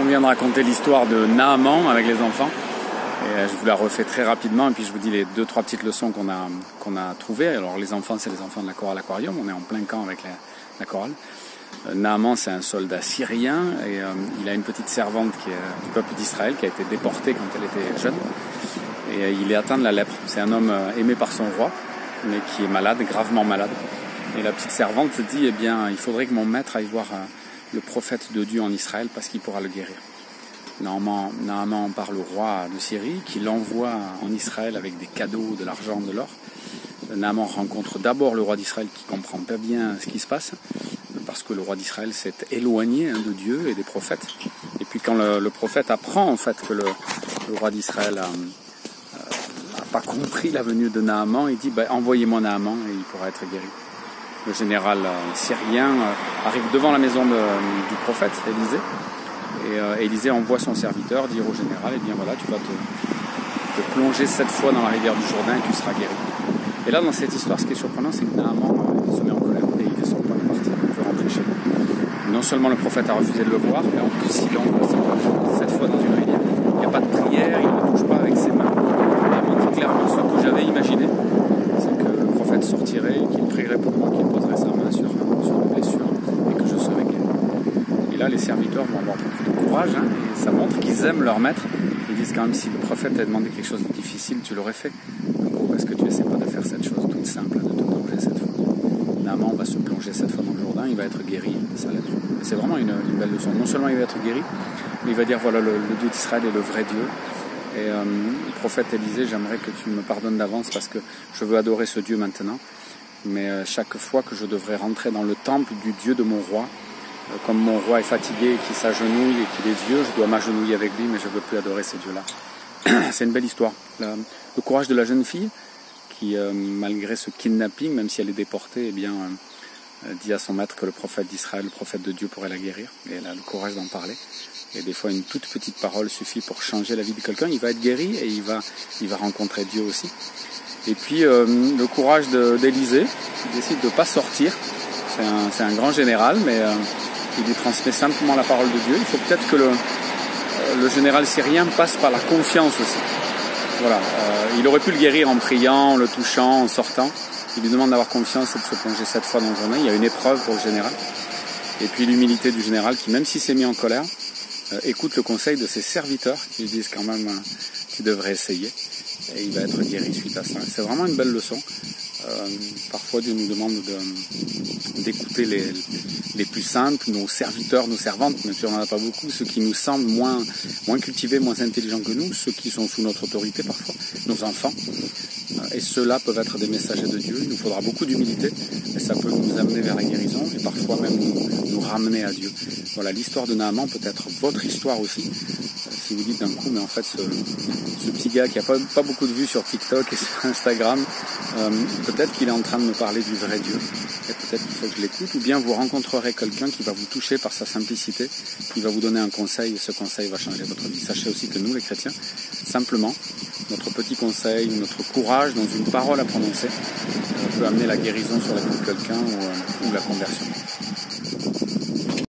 On vient de raconter l'histoire de Naaman avec les enfants. Et je vous la refais très rapidement et puis je vous dis les 2-3 petites leçons qu'on a trouvées. Alors les enfants, c'est les enfants de la chorale Aquarium. On est en plein camp avec la chorale. Naaman, c'est un soldat syrien et il a une petite servante qui est du peuple d'Israël qui a été déportée quand elle était jeune. Et il est atteint de la lèpre. C'est un homme aimé par son roi, mais qui est malade, gravement malade. Et la petite servante se dit, eh bien, il faudrait que mon maître aille voir le prophète de Dieu en Israël parce qu'il pourra le guérir. Naaman en parle au roi de Syrie, qui l'envoie en Israël avec des cadeaux, de l'argent, de l'or. Naaman rencontre d'abord le roi d'Israël qui comprend pas bien ce qui se passe, parce que le roi d'Israël s'est éloigné de Dieu et des prophètes. Et puis quand le prophète apprend en fait que le roi d'Israël a pas compris la venue de Naaman, il dit envoyez-moi Naaman et il pourra être guéri. Le général syrien arrive devant la maison du prophète Élisée. Et Élisée envoie son serviteur dire au général, eh bien voilà, tu vas te plonger 7 fois dans la rivière du Jourdain et tu seras guéri. Et là, dans cette histoire, ce qui est surprenant, c'est que Naaman se met en colère et il descend pas, il veut rentrer chez lui. Non seulement le prophète a refusé de le voir, mais en plus il envoie 7 fois dans une rivière. Il n'y a pas de prière, il ne touche pas avec ses mains. Naaman dit clairement ce que j'avais imaginé, c'est que le prophète sortirait, qu'il prierait pour moi, qu'il poserait sa main sur la blessure et que je serais guéri. Et là, les serviteurs vont avoir beaucoup de courage, et ça montre qu'ils aiment leur maître. Ils disent quand même, si le prophète t'a demandé quelque chose de difficile, tu l'aurais fait. Donc, pourquoi est-ce que tu essaies pas de faire cette chose toute simple, de te plonger 7 fois? Naaman va se plonger 7 fois dans le Jourdain, il va être guéri de sa lèpre. Et c'est vraiment une belle leçon. Non seulement il va être guéri, mais il va dire, voilà, le Dieu d'Israël est le vrai Dieu. Et le prophète Élisée, j'aimerais que tu me pardonnes d'avance parce que je veux adorer ce Dieu maintenant. Mais chaque fois que je devrais rentrer dans le temple du Dieu de mon roi, comme mon roi est fatigué et qu'il s'agenouille et qu'il est vieux, je dois m'agenouiller avec lui, mais je ne veux plus adorer ces dieux-là. C'est une belle histoire. Le courage de la jeune fille qui, malgré ce kidnapping, même si elle est déportée, eh bien, dit à son maître que le prophète d'Israël, le prophète de Dieu, pourrait la guérir. Et elle a le courage d'en parler. Et des fois, une toute petite parole suffit pour changer la vie de quelqu'un. Il va être guéri et il va rencontrer Dieu aussi. Et puis, le courage d'Élisée, qui décide de ne pas sortir. C'est un grand général, mais il lui transmet simplement la parole de Dieu. Il faut peut-être que le général syrien passe par la confiance aussi. Voilà, il aurait pu le guérir en priant, en le touchant, en sortant. Il lui demande d'avoir confiance et de se plonger 7 fois dans le Jourdain. Il y a une épreuve pour le général. Et puis l'humilité du général qui, même s'il s'est mis en colère, écoute le conseil de ses serviteurs qui lui disent quand même tu devrais essayer. Et il va être guéri suite à ça. C'est vraiment une belle leçon. Parfois Dieu nous demande d'écouter les plus simples, nos serviteurs, nos servantes, même si on n'en a pas beaucoup, ceux qui nous semblent moins cultivés, moins intelligents que nous, ceux qui sont sous notre autorité parfois, nos enfants. Et ceux-là peuvent être des messagers de Dieu. Il nous faudra beaucoup d'humilité, et ça peut nous amener vers la guérison et parfois même nous ramener à Dieu. Voilà, l'histoire de Naaman peut être votre histoire aussi. Si vous dites d'un coup, mais en fait, ce petit gars qui n'a pas beaucoup de vues sur TikTok et sur Instagram, peut-être qu'il est en train de me parler du vrai Dieu. Et peut-être qu'il faut que je l'écoute. Ou bien vous rencontrerez quelqu'un qui va vous toucher par sa simplicité, qui va vous donner un conseil, et ce conseil va changer votre vie. Sachez aussi que nous, les chrétiens, simplement, notre petit conseil, notre courage dans une parole à prononcer, peut amener la guérison sur la vie de quelqu'un ou la conversion.